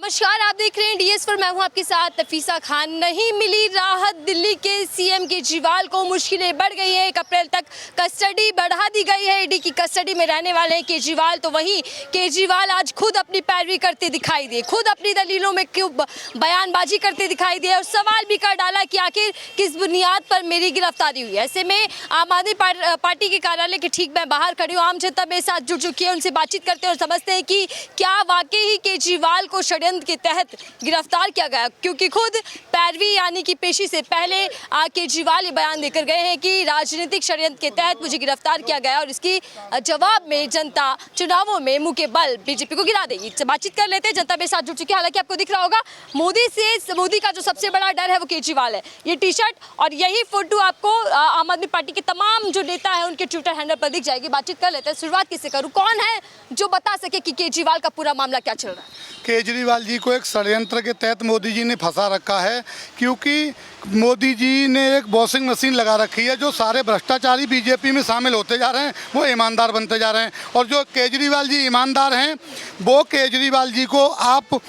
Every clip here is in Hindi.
नमस्कार, आप देख रहे हैं डीएस पर। मैं हूं आपके साथ नफीसा खान। नहीं मिली राहत, दिल्ली के सीएम केजरीवाल को मुश्किलें बढ़ गई हैं। 1 अप्रैल तक कस्टडी बढ़ा दी गई है। ईडी की कस्टडी में रहने वाले हैं केजरीवाल। तो वहीं केजरीवाल आज खुद अपनी पैरवी करते दिखाई दिए, खुद अपनी दलीलों में क्यों बयानबाजी करते दिखाई दिए और सवाल भी कर डाला कि आखिर किस बुनियाद पर मेरी गिरफ्तारी हुई। ऐसे में आम आदमी पार्टी के कार्यालय के ठीक मैं बाहर खड़ी हूँ। आम जनता मेरे साथ जुड़ चुकी है, उनसे बातचीत करते हैं और समझते हैं कि क्या वाकई ही केजरीवाल को षड्यंत्र के तहत गिरफ्तार किया गया, क्योंकि खुद पैरवी यानी कि पेशी से पहले केजरीवाल ये बयान देकर गए हैं कि राजनीतिक षड्यंत्र के तहत मुझे गिरफ्तार किया गया और इसकी जवाब में जनता चुनावों में मुंह के बल बीजेपी को गिरा देगी। बातचीत कर लेते हैं, जनता मेरे साथ जुड़ चुकी है। हालांकि आपको दिख रहा होगा मोदी का जो सबसे बड़ा डर है वो केजरीवाल है। ये टी शर्ट और यही फोटो आपको आम आदमी पार्टी के तमाम जो नेता है उनके ट्विटर हैंडल पर दिख जाएगी। बातचीत कर लेते हैं। शुरुआत किससे करूं? कौन है जो बता सके कि केजरीवाल का पूरा मामला क्या चल रहा है? केजरीवाल जी को एक षड्यंत्र के तहत मोदी जी ने फंसा रखा है, क्योंकि मोदी जी ने एक वॉशिंग मशीन लगा रखी है। जो सारे भ्रष्टाचारी बीजेपी में शामिल होते जा रहे हैं वो ईमानदार बनते जा रहे हैं, और जो केजरीवाल जी ईमानदार हैं वो केजरीवाल जी को आप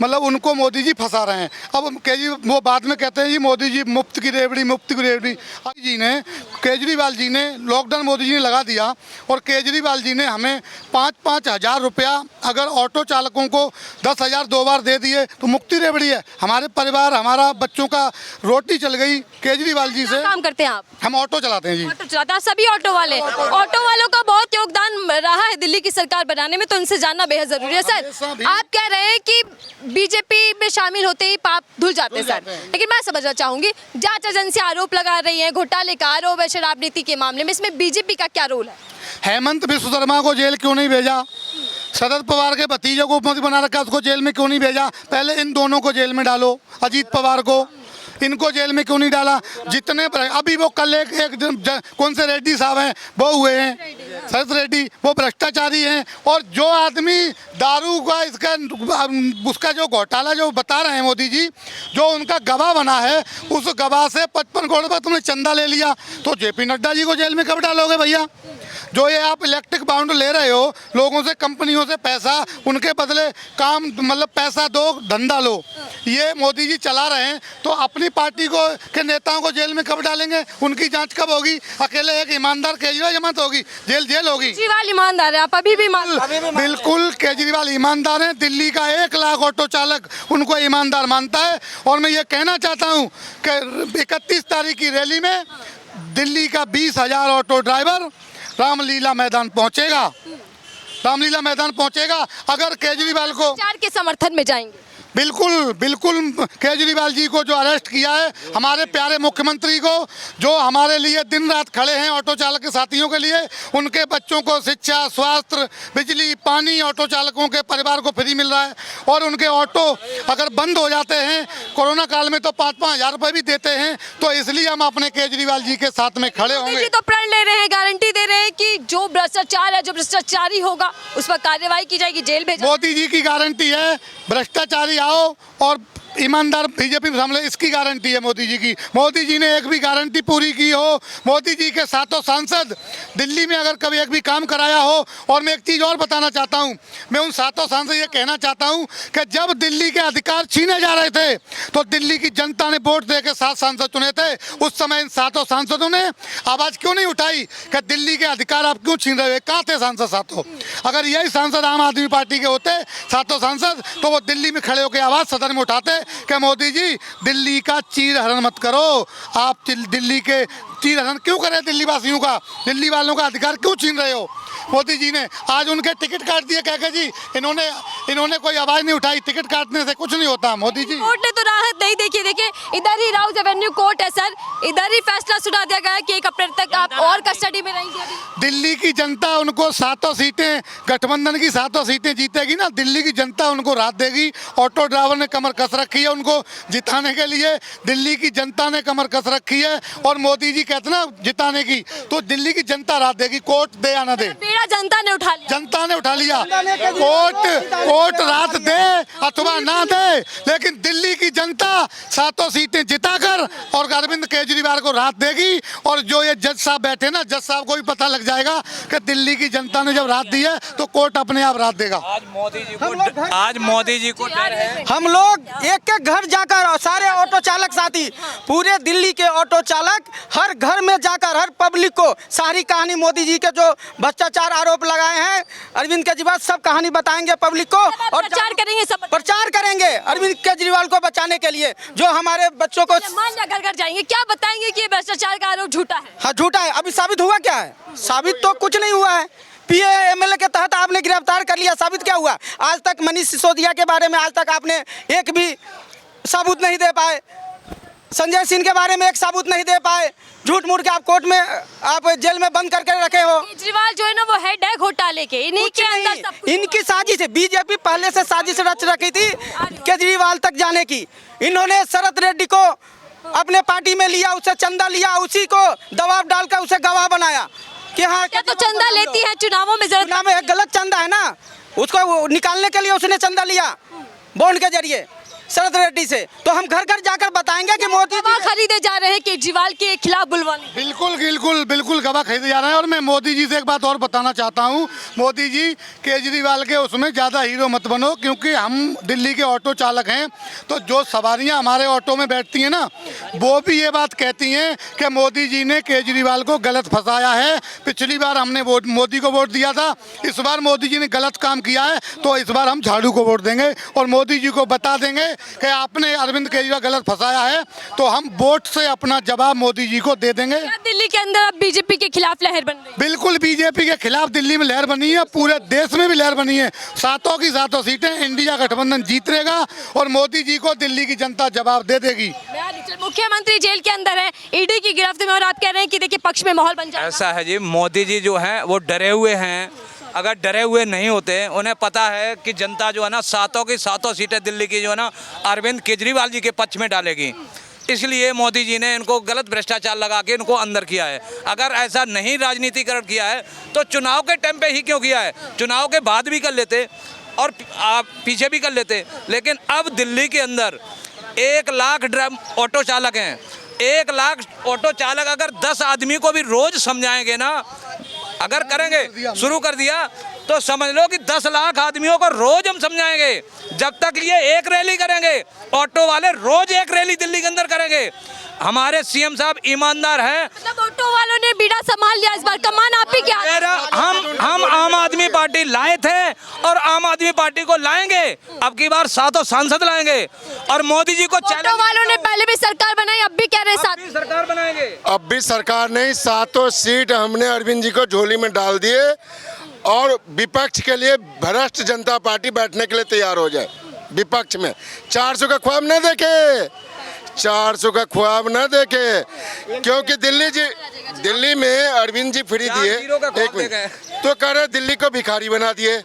मतलब उनको मोदी जी फंसा रहे हैं। अब वो बाद में कहते हैं जी मोदी जी मुफ्त की रेवड़ी, मुफ्त की रेवड़ी। केजरीवाल जी ने लॉकडाउन मोदी जी ने लगा दिया और केजरीवाल जी ने हमें 5-5 हज़ार रुपया अगर ऑटो चालकों को 10,000 2 बार दे दिए तो मुफ्ती रेवड़ी है। हमारे परिवार, हमारा बच्चों का रोटी चल गई केजरीवाल जी से। काम करते हैं आप? हम ऑटो चलाते हैं जी। ऑटो चलाते हैं सभी ऑटो वाले। ऑटो वालों का बहुत योगदान रहा है दिल्ली की सरकार बनाने में, तो उनसे जानना बेहद जरूरी है। सर, आप कह रहे हैं कि बीजेपी में शामिल होते ही पाप धुल जाते हैं सर, लेकिन मैं समझना चाहूंगी जांच एजेंसी आरोप लगा रही है, घोटाले का आरोप है शराब नीति के मामले में, इसमें बीजेपी का क्या रोल है? हेमंत विश्वशर्मा को जेल क्यों नहीं भेजा? शरद पवार के भतीजे को उपमुख्यमंत्री बना रखा, उसको जेल में क्यों नहीं भेजा? पहले इन दोनों को जेल में डालो, अजीत पवार को, इनको जेल में क्यों नहीं डाला? जितने अभी वो कल एक कौन से रेड्डी साहब हैं वो हुए हैं, शरद रेड्डी, वो भ्रष्टाचारी हैं। और जो आदमी दारू का उसका जो घोटाला जो बता रहे हैं मोदी जी, जो उनका गवाह बना है, उस गवाह से 55 करोड़ रुपये तुमने चंदा ले लिया, तो जेपी नड्डा जी को जेल में कब डालोगे भैया? जो ये आप इलेक्ट्रिक बाउंड ले रहे हो लोगों से, कंपनियों से पैसा, उनके बदले काम मतलब पैसा दो, धंधा लो, ये मोदी जी चला रहे हैं। तो अपनी पार्टी को के नेताओं को जेल में कब डालेंगे? उनकी जांच कब होगी? अकेले एक ईमानदार केजरीवाल जमानत होगी, जेल होगी। केजरीवाल ईमानदार है, आप अभी भी बिल्कुल केजरीवाल ईमानदार हैं। दिल्ली का 1 लाख ऑटो चालक उनको ईमानदार मानता है। और मैं ये कहना चाहता हूँ कि 31 तारीख की रैली में दिल्ली का 20,000 ऑटो ड्राइवर रामलीला मैदान पहुंचेगा, रामलीला मैदान पहुंचेगा। अगर केजरीवाल को के समर्थन में जाएंगे। बिल्कुल बिल्कुल, केजरीवाल जी को जो अरेस्ट किया है, हमारे प्यारे मुख्यमंत्री को, जो हमारे लिए दिन रात खड़े हैं ऑटो चालक के साथियों के लिए, उनके बच्चों को शिक्षा, स्वास्थ्य, बिजली, पानी ऑटो चालकों के परिवार को फ्री मिल रहा है। और उनके ऑटो अगर बंद हो जाते हैं कोरोना काल में तो 5-5 हज़ार रुपये भी देते हैं। तो इसलिए हम अपने केजरीवाल जी के साथ में खड़े होंगे। तो प्रण ले रहे हैं, गारंटी दे रहे हैं कि जो भ्रष्टाचार है, जो भ्रष्टाचारी होगा उस पर कार्रवाई की जाएगी, जेल भेजा। मोदी जी की गारंटी है, भ्रष्टाचारी आओ और ईमानदार बीजेपी में शामिल, इसकी गारंटी है मोदी जी की। मोदी जी ने एक भी गारंटी पूरी की हो? मोदी जी के 7 सांसद दिल्ली में अगर कभी एक भी काम कराया हो? और मैं एक चीज़ और बताना चाहता हूं, मैं उन 7 सांसद ये कहना चाहता हूं कि जब दिल्ली के अधिकार छीने जा रहे थे तो दिल्ली की जनता ने वोट दे के 7 सांसद चुने थे। उस समय इन 7 सांसदों ने आवाज़ क्यों नहीं उठाई कि दिल्ली के अधिकार आप क्यों छीन रहे हो? कहाँ थे सांसद 7? अगर यही सांसद आम आदमी पार्टी के होते 7 सांसद, तो वो दिल्ली में खड़े होकर आवाज़ सदन में उठाते क्या मोदी जी दिल्ली का चीर हरण मत करो। आप दिल्ली के चीर हरण क्यों करें? दिल्ली वासियों का, दिल्ली वालों का अधिकार क्यों छीन रहे हो? मोदी जी ने आज उनके टिकट काट दिए, कह के जी इन्होंने कोई आवाज नहीं उठाई। टिकट काटने से कुछ नहीं होता। मोदी जी कोर्ट ने तो राहत नहीं देखी। देखिए इधर ही राउज एवेन्यू कोर्ट है सर, इधर ही फैसला सुना दिया गया कि 1 अप्रैल तक आप और कस्टडी में रहेंगे। दिल्ली की जनता उनको 7 सीटें, गठबंधन की 7 सीटें जीतेगी ना, दिल्ली की जनता उनको राहत देगी। ऑटो ड्राइवर ने कमर कस रखी है उनको जिताने के लिए, दिल्ली की जनता ने कमर कस रखी है। और मोदी जी कहते ना जिताने की, तो दिल्ली की जनता रात देगी, कोर्ट दे या ना दे। बेड़ा जनता ने उठा लिया, जनता ने उठा लिया। कोर्ट रात दे अथवा ना दे, लेकिन दिल्ली की जनता 7 सीटें जिताकर और अरविंद केजरीवाल को राहत देगी। और जो ये जज साहब बैठे ना, जज साहब को भी पता लग जाएगा कि दिल्ली की जनता ने जब राहत दी है तो कोर्ट अपने आप राहत देगा। आज मोदी जी को डर है। हम लोग एक एक घर जाकर और सारे ऑटो चालक साथी, पूरे दिल्ली के ऑटो चालक हर घर में जाकर हर पब्लिक को सारी कहानी मोदी जी के जो भ्रष्टाचार आरोप लगाए हैं अरविंद केजरीवाल, सब कहानी बताएंगे पब्लिक को और प्रचार करेंगे, सब प्रचार करेंगे अरविंद केजरीवाल को बचाने के लिए, जो हमारे बच्चों को मान लिया घर घर जाएंगे, क्या बताएंगे कि ये भ्रष्टाचार का आरोप झूठा है? हाँ झूठा है। अभी साबित हुआ क्या है? साबित तो कुछ नहीं हुआ है। पीए एमएलए के तहत आपने गिरफ्तार कर लिया, साबित क्या हुआ? आज तक मनीष सिसोदिया के बारे में आज तक आपने एक भी सबूत नहीं दे पाए, संजय सिंह के बारे में एक सबूत नहीं दे पाए, झूठ मूठ के आप कोर्ट में आप जेल में बंद करके रखे हो। केजरीवाल जो है ना वो हेड है घोटाले के, इन्हीं के अंदर सब कुछ इनकी साजिश है। बीजेपी पहले से साजिश रच रखी थी केजरीवाल तक जाने की। इन्होंने शरद रेड्डी को अपने पार्टी में लिया, उसे चंदा लिया, उसी को दबाव डालकर उसे गवाह बनाया कि हाँ क्या तो चंदा लेती है चुनावों में, जरूरत चुनाव में एक गलत चंदा है ना, उसको निकालने के लिए उसने चंदा लिया बॉन्ड के जरिए शरद रेड्डी से। तो हम घर घर जाकर बताएंगे कि मोदी गवाह खरीदे जा रहे हैं केजरीवाल के खिलाफ बुलवाने। बिल्कुल बिल्कुल बिल्कुल गवाह खरीदे जा रहे हैं। और मैं मोदी जी से एक बात और बताना चाहता हूं, मोदी जी केजरीवाल के उसमें ज़्यादा हीरो मत बनो, क्योंकि हम दिल्ली के ऑटो चालक हैं, तो जो सवारियां हमारे ऑटो में बैठती हैं ना, वो भी ये बात कहती हैं कि मोदी जी ने केजरीवाल को गलत फंसाया है। पिछली बार हमने मोदी को वोट दिया था, इस बार मोदी जी ने गलत काम किया है, तो इस बार हम झाड़ू को वोट देंगे और मोदी जी को बता देंगे कि आपने अरविंद केजरीवाल गलत फंसाया है, तो हम वोट से अपना जवाब मोदी जी को दे देंगे। क्या दिल्ली के अंदर अब बीजेपी के खिलाफ लहर बन रही है? बिल्कुल बीजेपी के खिलाफ दिल्ली में लहर बनी है, पूरे देश में भी लहर बनी है। 7 की 7 सीटें इंडिया गठबंधन जीतेगा और मोदी जी को दिल्ली की जनता जवाब दे देगी। मुख्यमंत्री जेल के अंदर है ईडी की गिरफ्त में, और आप कह रहे हैं कि देखिए पक्ष में माहौल बन जाएगा। ऐसा है जी, मोदी जी जो हैं वो डरे हुए हैं। अगर डरे हुए नहीं होते, उन्हें पता है कि जनता जो है ना 7 की 7 सीटें दिल्ली की जो है ना अरविंद केजरीवाल जी के पक्ष में डालेगी, इसलिए मोदी जी ने इनको गलत भ्रष्टाचार लगा के इनको अंदर किया है। अगर ऐसा नहीं राजनीतिकरण किया है तो चुनाव के टाइम पे ही क्यों किया है? चुनाव के बाद भी कर लेते और आप पीछे भी कर लेते। लेकिन अब दिल्ली के अंदर 1 लाख ऑटो चालक हैं। 1 लाख ऑटो चालक अगर 10 आदमी को भी रोज समझाएंगे ना, अगर करेंगे, शुरू कर दिया तो समझ लो कि 10 लाख आदमियों को रोज हम समझाएंगे। जब तक ये एक रैली करेंगे, ऑटो वाले रोज एक रैली दिल्ली के अंदर करेंगे। हमारे सीएम साहब ईमानदार हैं। मतलब ऑटो वालों ने बीड़ा संभाल लिया इस बार, कमान आप ही क्या? हम आम आदमी पार्टी लाए थे और आम आदमी पार्टी को लाएंगे। अब की बार 7 सांसद लाएंगे और मोदी जी को ऑटो वालों ने पहले भी सरकार बनाई, अब भी कह रहे हैं साथ सरकार बनाएंगे। अब भी सरकार नहीं, 7 सीट हमने अरविंद जी को झोली में डाल दिए और विपक्ष के लिए भ्रष्ट जनता पार्टी बैठने के लिए तैयार हो जाए। विपक्ष में 400 का ख्वाब न देखे, 400 का ख्वाब न देखे, क्योंकि दिल्ली में अरविंद जी फ्री दिए, एक मिनट, तो कह रहे दिल्ली को भिखारी बना दिए।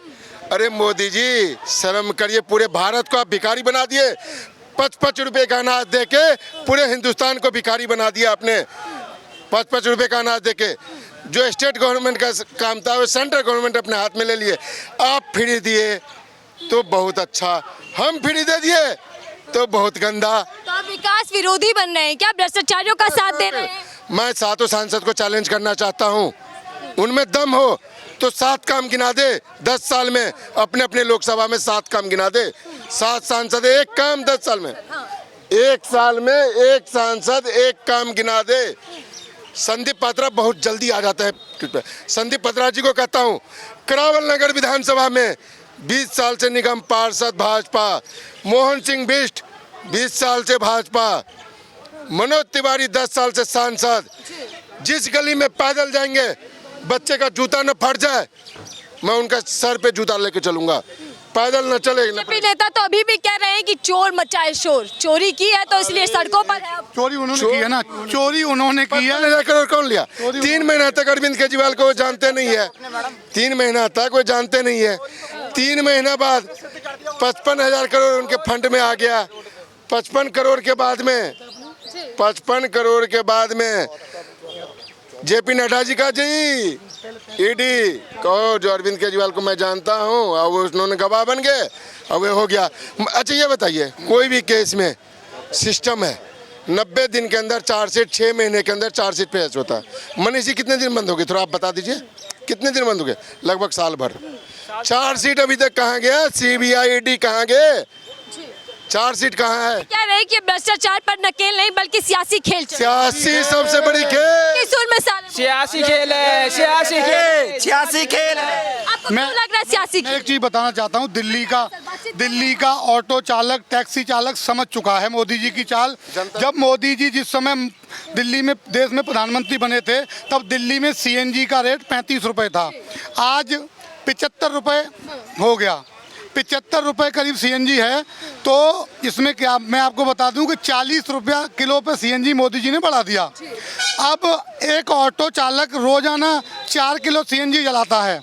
अरे मोदी जी शर्म करिए, पूरे भारत को आप भिखारी बना दिए। 5-5 रुपए का अनाज देके पूरे हिंदुस्तान को भिखारी बना दिया आपने। 5-5 रुपए का अनाज देके जो स्टेट गवर्नमेंट का काम था वो सेंट्रल गवर्नमेंट अपने हाथ में ले लिए। आप फ्री दिए तो बहुत अच्छा, हम फ्री दे दिए तो बहुत गंदा। तो आप विकास विरोधी बन रहे हैं क्या? भ्रष्टाचारियों का साथ दे रहे हैं? मैं 7 सांसद को चैलेंज करना चाहता हूँ, उनमें दम हो तो 7 काम गिना दे 10 साल में, अपने अपने लोकसभा में 7 काम गिना दे। 7 सांसद 1 काम 10 साल में, 1 साल में 1 सांसद 1 काम गिना दे। संदीप पात्रा बहुत जल्दी आ जाता है। संदीप पात्रा जी को कहता हूँ, करावल नगर विधानसभा में 20 साल से निगम पार्षद भाजपा, मोहन सिंह बिष्ट 20 साल से भाजपा, मनोज तिवारी 10 साल से सांसद। जिस गली में पैदल जाएंगे बच्चे का जूता न फट जाए, मैं उनका सर पे जूता लेके चलूंगा, पैदल न चले। बीजेपी नेता तो अभी भी कह रहे हैं कि चोर मचाए शोर, चोरी की है तो इसलिए सड़कों पर है। चोरी उन्होंने की है ना, चोरी उन्होंने की है। 55,000 करोड़ कौन लिया? 3 महीना तक अरविंद केजरीवाल को वो जानते नहीं है, 3 महीना तक वो जानते नहीं है। 3 महीना बाद 55,000 करोड़ उनके फंड में आ गया। 55 करोड़ के बाद में जेपी नड्डा जी का जी ईडी कहो जो अरविंद केजरीवाल को मैं जानता हूँ और वो उन्होंने गवाह बन गए और वो हो गया। अच्छा ये बताइए, कोई भी केस में सिस्टम है 90 दिन के अंदर चार्जशीट, 6 महीने के अंदर चार्जशीट पेश होता है। मनीष जी कितने दिन बंद हो गए, थोड़ा आप बता दीजिए कितने दिन बंद हो गए? लगभग साल भर। चार्जशीट अभी तक कहाँ गया? सीबीआई ईडी कहाँ गए? चार्जशीट कहाँ है? कह रहे हैं कि भ्रष्टाचार पर नकेल नहीं बल्कि सियासी खेल चल रहा है। सियासी सबसे बड़ी खेल, किस सुर में सारे सियासी खेल है, सियासी खेल, सियासी खेल है। आपको क्यों लग रहा है सियासी मैं खेल? एक चीज बताना चाहता हूँ, दिल्ली का ऑटो चालक, टैक्सी चालक समझ चुका है मोदी जी की चाल। जब मोदी जी जिस समय दिल्ली में देश में प्रधानमंत्री बने थे तब दिल्ली में सीएनजी का रेट 35 रुपए था, आज 75 रुपए हो गया। 75 रुपए करीब सीएनजी है। तो इसमें क्या मैं आपको बता दूं कि 40 रुपया किलो पे सीएनजी मोदी जी ने बढ़ा दिया। अब एक ऑटो चालक रोजाना 4 किलो सीएनजी जलाता है,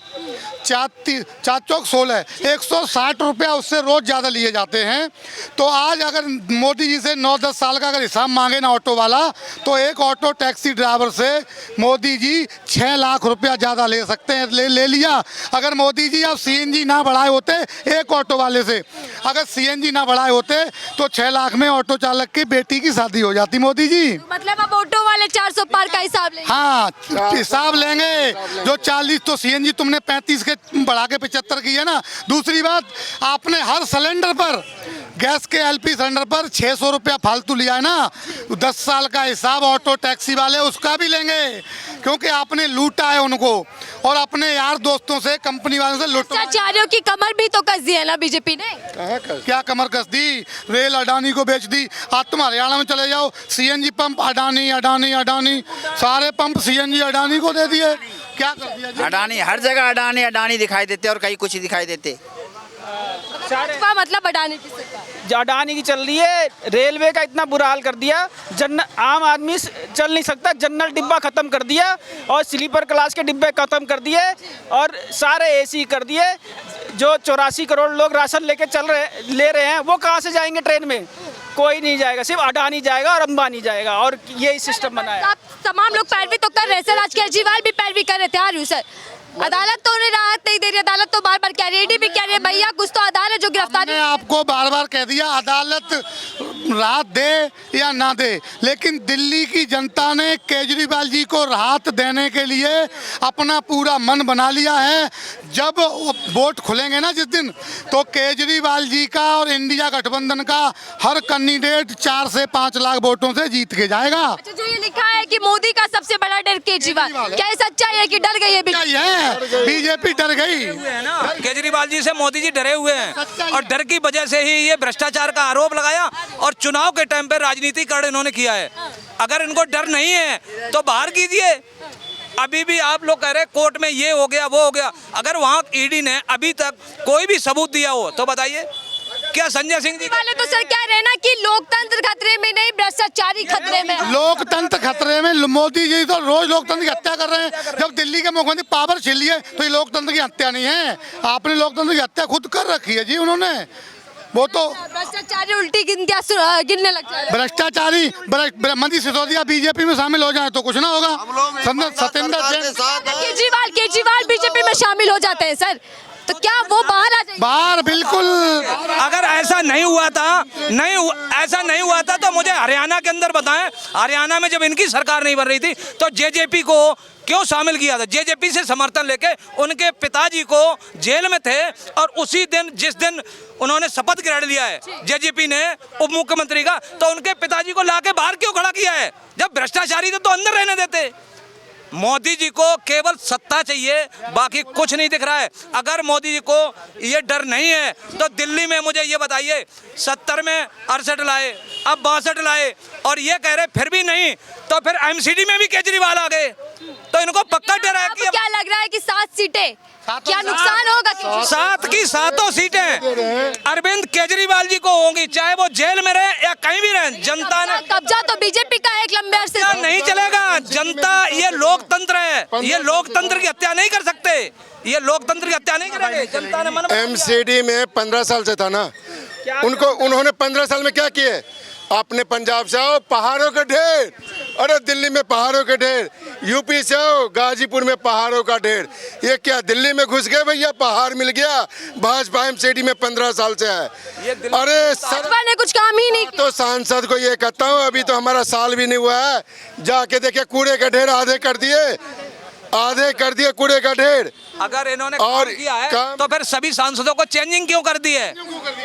4 चौक 16, 160 रुपया उससे रोज ज़्यादा लिए जाते हैं। तो आज अगर मोदी जी से 9-10 साल का अगर हिसाब मांगे ना ऑटो वाला, तो एक ऑटो टैक्सी ड्राइवर से मोदी जी 6 लाख रुपया ज़्यादा ले सकते हैं। ले लिया। अगर मोदी जी अब सीएनजी ना बढ़ाए होते, एक ऑटो वाले से अगर सीएनजी ना बढ़ाए होते तो 6 लाख में ऑटो चालक की बेटी की शादी हो जाती मोदी जी। मतलब अब ऑटो वाले 400 पार का हिसाब लेंगे। हाँ, हिसाब लेंगे। जो 40 तो सीएनजी तुमने 35 के बढ़ा के 75 की है ना। दूसरी बात, आपने हर सिलेंडर पर, गैस के एलपी सिलेंडर पर 600 रुपया फालतू लिया है ना। 10 साल का हिसाब ऑटो टैक्सी वाले उसका भी लेंगे, क्योंकि आपने लूटा है उनको और अपने यार दोस्तों से, कंपनी वालों से लूटा। भ्रष्टाचारियों की कमर भी तो कस दी है ना बीजेपी ने। क्या कमर कस दी? रेल अडानी को बेच दी। आज तुम हरियाणा में चले जाओ, सीएनजी पंप अडानी अडानी अडानी, सारे पंप सीएनजी अडानी को दे दिए। क्या कर दिया जी? अडानी, हर जगह अडानी अडानी दिखाई देते और कहीं कुछ दिखाई देते। भाजपा मतलब अडानी की सरकार। अडानी की चल रही है। रेलवे का इतना बुरा हाल कर दिया, आम आदमी चल नहीं सकता। जनरल डिब्बा खत्म कर दिया और स्लीपर क्लास के डिब्बे खत्म कर दिए और सारे एसी कर दिए। जो 84 करोड़ लोग राशन लेके ले रहे हैं, वो कहाँ से जाएंगे ट्रेन में? कोई नहीं जाएगा, सिर्फ अडानी जाएगा और अंबानी जाएगा। और यही सिस्टम बना है। आप तमाम लोग पैरवी तो कर रहे हैं सर, आज केजरीवाल भी पैरवी कर रहे थे। आर यू सर, अदालत तो उन्हें राहत नहीं दे रही। अदालत तो बार बार कह रही है, ईडी भी कह रही है, भैया कुछ तो अदालत जो गिरफ्तारी। मैंने आपको बार बार कह दिया, अदालत राहत दे या ना दे, लेकिन दिल्ली की जनता ने केजरीवाल जी को राहत देने के लिए अपना पूरा मन बना लिया है। जब वोट खुलेंगे ना जिस दिन, तो केजरीवाल जी का और इंडिया गठबंधन का हर कैंडिडेट 4 से 5 लाख वोटों से जीत के जाएगा। अच्छा, जो ये लिखा है कि मोदी का सबसे बड़ा डर केजरीवाल, क्या ये सच्चाई है कि डर गई है बीजेपी? डर गई है ना, केजरीवाल जी से मोदी जी डरे हुए हैं और डर की वजह से ही ये भ्रष्टाचार का आरोप लगाया और चुनाव के टाइम पे राजनीतिकरण इन्होंने किया है। अगर इनको डर नहीं है तो बाहर कीजिए। अभी भी आप लोग कह रहे हैं कोर्ट में ये हो गया वो हो गया, अगर वहाँ ईडी ने अभी तक कोई भी सबूत दिया हो तो बताइए। क्या संजय सिंह जी वाले तो सर कह रहे हैं ना कि लोकतंत्र खतरे में नहीं, भ्रष्टाचारी खतरे में है। लोकतंत्र खतरे में? मोदी जी तो रोज लोकतंत्र की हत्या कर रहे हैं। जब दिल्ली के मुख्यमंत्री पावर छीन लिए तो ये लोकतंत्र की हत्या नहीं है। आपने लोकतंत्र की हत्या खुद कर रखी है जी उन्होंने। वो तो भ्रष्टाचारी उल्टी गिनतियां गिनने लग जाए। भ्रष्टाचारी मनीष सिसोदिया बीजेपी में शामिल हो जाए तो कुछ ना होगा। सत्येंद्र जैन केजरीवाल बीजेपी में शामिल हो जाते हैं सर, तो क्या वो बाहर आ जाएंगे? बाहर बिल्कुल। अगर ऐसा नहीं हुआ था तो मुझे हरियाणा के अंदर बताएं, हरियाणा में जब इनकी सरकार नहीं बन रही थी तो जेजेपी को क्यों शामिल किया था? जेजेपी से समर्थन लेके उनके पिताजी को जेल में थे और उसी दिन जिस दिन उन्होंने शपथ ग्रहण लिया है जेजेपी ने उप मुख्यमंत्री का, तो उनके पिताजी को लाके बाहर क्यों खड़ा किया है? जब भ्रष्टाचारी थे तो अंदर रहने देते। मोदी जी को केवल सत्ता चाहिए, बाकी कुछ नहीं दिख रहा है। अगर मोदी जी को ये डर नहीं है तो दिल्ली में मुझे ये बताइए, 70 में 68 लाए, अब 62 लाए और ये कह रहे फिर भी नहीं, तो फिर एमसीडी में भी केजरीवाल आ गए। तो इनको पक्का डर है कि क्या लग रहा है कि 7 सीटें क्या नुकसान होगा? 7 की 7 सीटें अरविंद केजरीवाल जी को होंगी, चाहे वो जेल में रहे या कहीं भी रहे। जनता ने कब्जा तो बीजेपी का है एक लंबे अरसे से। नहीं चलेगा। जनता, ये लोकतंत्र है, ये लोकतंत्र की हत्या नहीं कर सकते, ये लोकतंत्र की हत्या नहीं करेंगे। जनता ने मन एमसीडी में 15 साल से था ना, उन्होंने 15 साल में क्या किए? अपने पंजाब से आओ, पहाड़ों के ढेर, अरे दिल्ली में पहाड़ों के ढेर, यूपी से हो, गाजीपुर में पहाड़ों का ढेर। ये क्या दिल्ली में घुस गए भैया, पहाड़ मिल गया। भाजपा एमसीडी में 15 साल से है। अरे सर, भाजपा ने कुछ काम ही नहीं किया। तो सांसद को ये कहता हूँ, अभी तो हमारा साल भी नहीं हुआ है, जाके देखे कूड़े का ढेर आधे कर दिए कूड़े का ढेर। अगर इन्होंने और काम किया है काम- तो फिर सभी सांसदों को चेंजिंग क्यों कर दी है?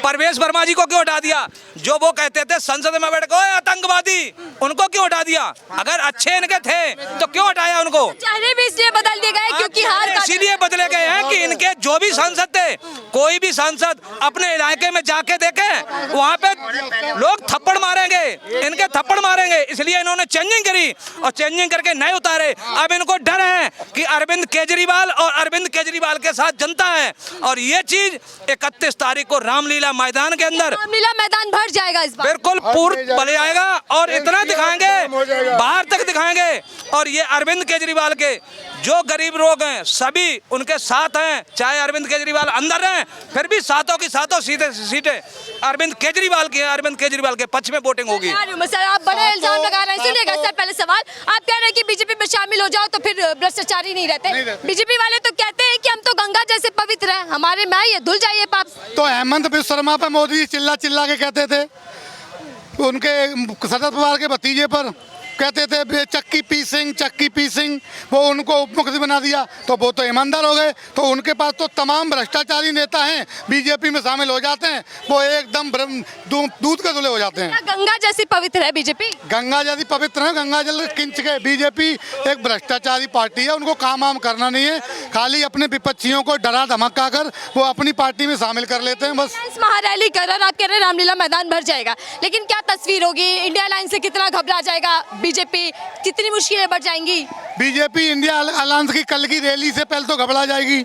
परवेश वर्मा जी को क्यों हटा दिया? जो वो कहते थे संसद में बैठ के आतंकवादी, उनको क्यों हटा दिया? अगर अच्छे इनके थे तो क्यों हटाया उनको? चेहरे भी इसलिए बदल दिए गए क्योंकि हार का इसीलिए बदले गए हैं कि इनके जो भी सांसद थे, कोई भी सांसद अपने इलाके में जाके देखे, वहां पे लोग थप्पड़ मारेंगे, इनके थप्पड़ मारेंगे। इसलिए इन्होंने चेंजिंग करी और चेंजिंग करके नए उतारे। अब इनको डर है कि अरविंद केजरीवाल और अरविंद केजरीवाल के साथ जनता है, और ये चीज 31 तारीख को रामलीला मैदान के अंदर रामलीला मैदान भर जाएगा इस बार। बिल्कुल पूर्ण बल जाएगा और इतना दिखाएंगे, बाहर तक दिखाएंगे। और ये अरविंद केजरीवाल के जो गरीब लोग हैं सभी उनके साथ हैं, चाहे अरविंद केजरीवाल अंदर रहें, फिर भी सातों की सातों सीटें अरविंद केजरीवाल की हैं। अरविंद केजरीवाल के पक्ष में वोटिंग होगी। सर, आप बड़ा इल्जाम लगा रहे हैं। सुनिएगा सर, पहले सवाल आप कह रहे हैं कि बीजेपी में शामिल हो जाओ तो फिर भ्रष्टाचारी नहीं रहते। बीजेपी वाले तो कहते हैं कि हम तो गंगा जैसे पवित्र हैं, हमारे में ये धुल जाइए पाप। तो हेमंत बिस्व शर्मा पे मोदी जी चिल्ला चिल्ला के कहते थे, उनके शरद पवार के भतीजे पर कहते थे चक्की पी सिंह, वो उनको उप मुख्यमंत्री बना दिया, तो वो तो ईमानदार हो गए। तो उनके पास तो तमाम भ्रष्टाचारी नेता हैं, बीजेपी में शामिल हो जाते हैं, वो एकदम दूध के धुले हो जाते हैं। क्या गंगा जैसी पवित्र है बीजेपी? गंगा जैसी पवित्र है, गंगा जल किंच के। बीजेपी एक भ्रष्टाचारी पार्टी है, उनको काम वाम करना नहीं है, खाली अपने विपक्षियों को डरा धमका कर वो अपनी पार्टी में शामिल कर लेते हैं बस। महारैली कर और आप कह रहे हैं रामलीला मैदान भर जाएगा, लेकिन क्या तस्वीर होगी? इंडिया अलायंस से कितना घबरा जाएगा बीजेपी, कितनी मुश्किलें बढ़ जाएंगी? बीजेपी इंडिया अलायंस की कल की रैली से पहले तो घबरा जाएगी,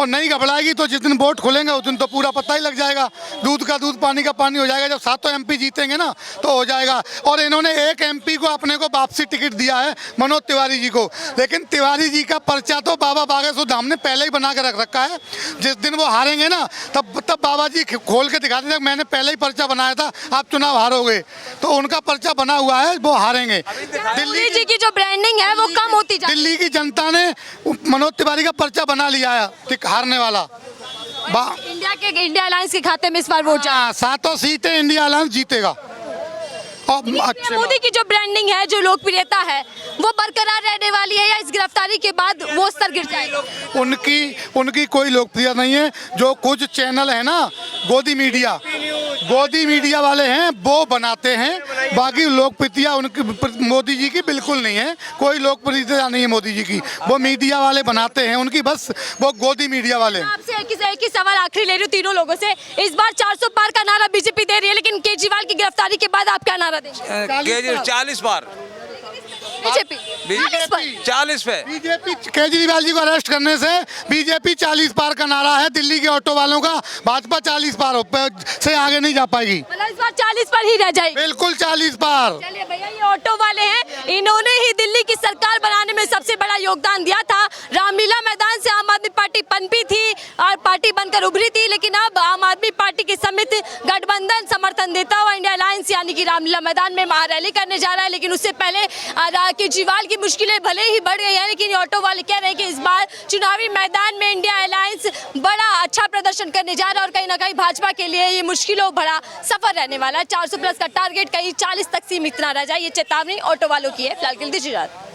और नहीं घबराएगी तो जिस दिन वोट खुलेंगे उस दिन तो पूरा पता ही लग जाएगा। दूध का दूध पानी का पानी हो जाएगा। जब सातों एमपी जीतेंगे ना तो हो जाएगा। और इन्होंने एक एमपी को अपने को वापसी टिकट दिया है, मनोज तिवारी जी को, लेकिन तिवारी जी का पर्चा तो बाबा बागेश्वर धाम ने पहले ही बना के रख रखा है। जिस दिन वो हारेंगे ना तब बाबा जी खोल के दिखा देंगे, मैंने पहले ही पर्चा बनाया था, आप चुनाव हारोगे। तो उनका पर्चा बना हुआ है, वो हारेंगे। दिल्ली जी की जो ब्रांडिंग है वो कम होती जा रही है। दिल्ली की जनता ने मनोज तिवारी का पर्चा बना लिया है हारने वाला। इंडिया अलायंस के खाते में इस बार वोट जाए। सातों सीटें इंडिया अलायंस जीतेगा। और अच्छे मोदी की जो ब्रांडिंग है, जो लोकप्रियता है, वो बरकरार रहने वाली है या इस गिरफ्तारी के बाद वो स्तर गिर जाएगा? उनकी कोई लोकप्रियता नहीं है। जो कुछ चैनल है ना, गोदी मीडिया वाले हैं वो बनाते हैं, बाकी लोकप्रियता उनकी मोदी जी की बिल्कुल नहीं है। कोई लोकप्रियता नहीं है मोदी जी की, वो मीडिया वाले बनाते हैं उनकी, बस वो गोदी मीडिया वाले। आपसे एक ही सवाल आखिरी ले रही हूँ तीनों लोगों से। इस बार 400 पार का नारा बीजेपी दे रही है, लेकिन केजरीवाल की गिरफ्तारी के बाद आप क्या नारा देंगे? 40 बार बीजेपी 40 पे। बीजेपी केजरीवाल जी को अरेस्ट करने से बीजेपी 40 पार का नारा है दिल्ली के ऑटो वालों का। भाजपा 40 पार से आगे नहीं जा पाएगी, मतलब इस बार 40 पर ही रह जाएगी। बिल्कुल 40 पार। चलिए भैया, ये ऑटो वाले हैं, इन्होंने ही दिल्ली की सरकार बनाने में सबसे बड़ा योगदान दिया था। रामलीला मैदान से आम आदमी पार्टी पनपी थी और पार्टी बनकर उभरी थी, लेकिन अब आम आदमी पार्टी के समेत गठबंधन समर्थन देता हुआ इंडिया अलायंस यानी कि रामलीला मैदान में महारैली करने जा रहा है। लेकिन उससे पहले केजरीवाल की मुश्किलें भले ही बढ़ गई हैं, लेकिन ऑटो वाले कह रहे हैं कि इस बार चुनावी मैदान में इंडिया अलायंस बड़ा अच्छा प्रदर्शन करने जा रहा है और कहीं ना कहीं भाजपा के लिए ये मुश्किलों भरा सफर रहने वाला है। 400 प्लस का टारगेट कहीं 40 तक सीमित ना रह जाए, ये चेतावनी ऑटो वालों की है। फिलहाल के लिए दीजिए इजाजत।